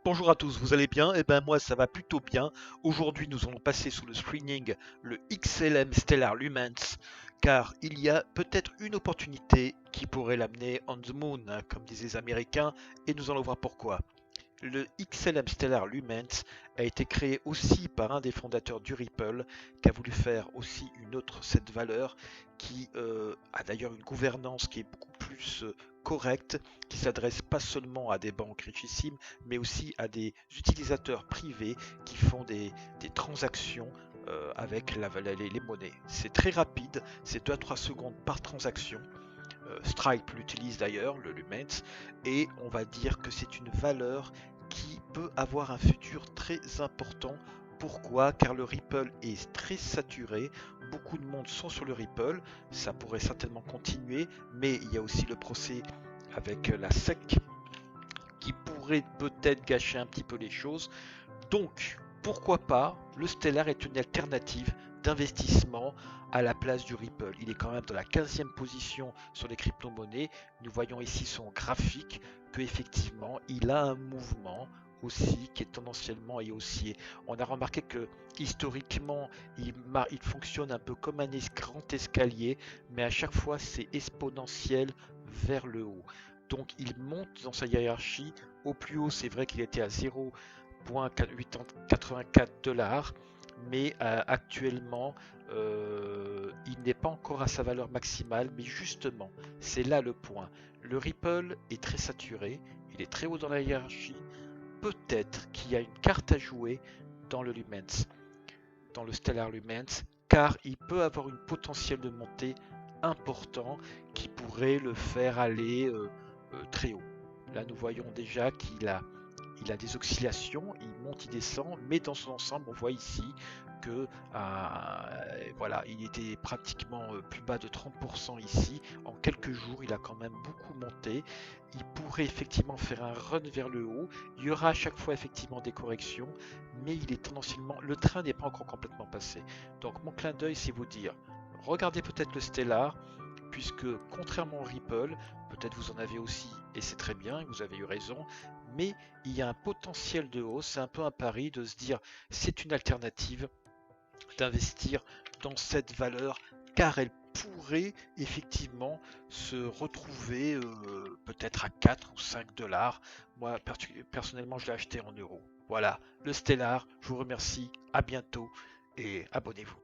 Bonjour à tous, vous allez bien? Eh ben moi ça va plutôt bien. Aujourd'hui nous allons passer sous le screening le XLM Stellar Lumens car il y a peut-être une opportunité qui pourrait l'amener on the moon, hein, comme disent les Américains, et nous allons voir pourquoi. Le XLM Stellar Lumens a été créé aussi par un des fondateurs du Ripple qui a voulu faire aussi une autre cette valeur qui a d'ailleurs une gouvernance qui est beaucoup plus correcte, qui s'adresse pas seulement à des banques richissimes mais aussi à des utilisateurs privés qui font des transactions avec les monnaies. C'est très rapide, c'est 2 à 3 secondes par transaction. Stripe l'utilise d'ailleurs, le Lumens, et on va dire que c'est une valeur qui peut avoir un futur très important. Pourquoi? Car le Ripple est très saturé, beaucoup de monde sont sur le Ripple, ça pourrait certainement continuer, mais il y a aussi le procès avec la SEC qui pourrait peut-être gâcher un petit peu les choses. Donc, pourquoi pas, le Stellar est une alternative d'investissement à la place du Ripple. Il est quand même dans la 15e position sur les crypto-monnaies. Nous voyons ici son graphique que effectivement il a un mouvement aussi qui est tendanciellement et haussier. On a remarqué que historiquement il fonctionne un peu comme un grand escalier, mais à chaque fois c'est exponentiel vers le haut. Donc il monte dans sa hiérarchie. Au plus haut, c'est vrai qu'il était à 0,84$, mais actuellement il n'est pas encore à sa valeur maximale, mais justement c'est là le point. Le Ripple est très saturé, il est très haut dans la hiérarchie, peut-être qu'il y a une carte à jouer dans le Lumens, dans le Stellar Lumens, car il peut avoir une potentiel de montée important qui pourrait le faire aller très haut. Là nous voyons déjà il a des oscillations, il monte, il descend, mais dans son ensemble, on voit ici que voilà, il était pratiquement plus bas de 30% ici. En quelques jours, il a quand même beaucoup monté. Il pourrait effectivement faire un run vers le haut. Il y aura à chaque fois effectivement des corrections, mais il est tendanciellement, le train n'est pas encore complètement passé. Donc mon clin d'œil, c'est vous dire, regardez peut-être le Stellar, puisque contrairement au Ripple, peut-être vous en avez aussi, et c'est très bien, vous avez eu raison, mais il y a un potentiel de hausse, c'est un peu un pari de se dire c'est une alternative d'investir dans cette valeur car elle pourrait effectivement se retrouver peut-être à 4 ou 5$. Moi personnellement je l'ai acheté en euros. Voilà, le Stellar, je vous remercie, à bientôt et abonnez-vous.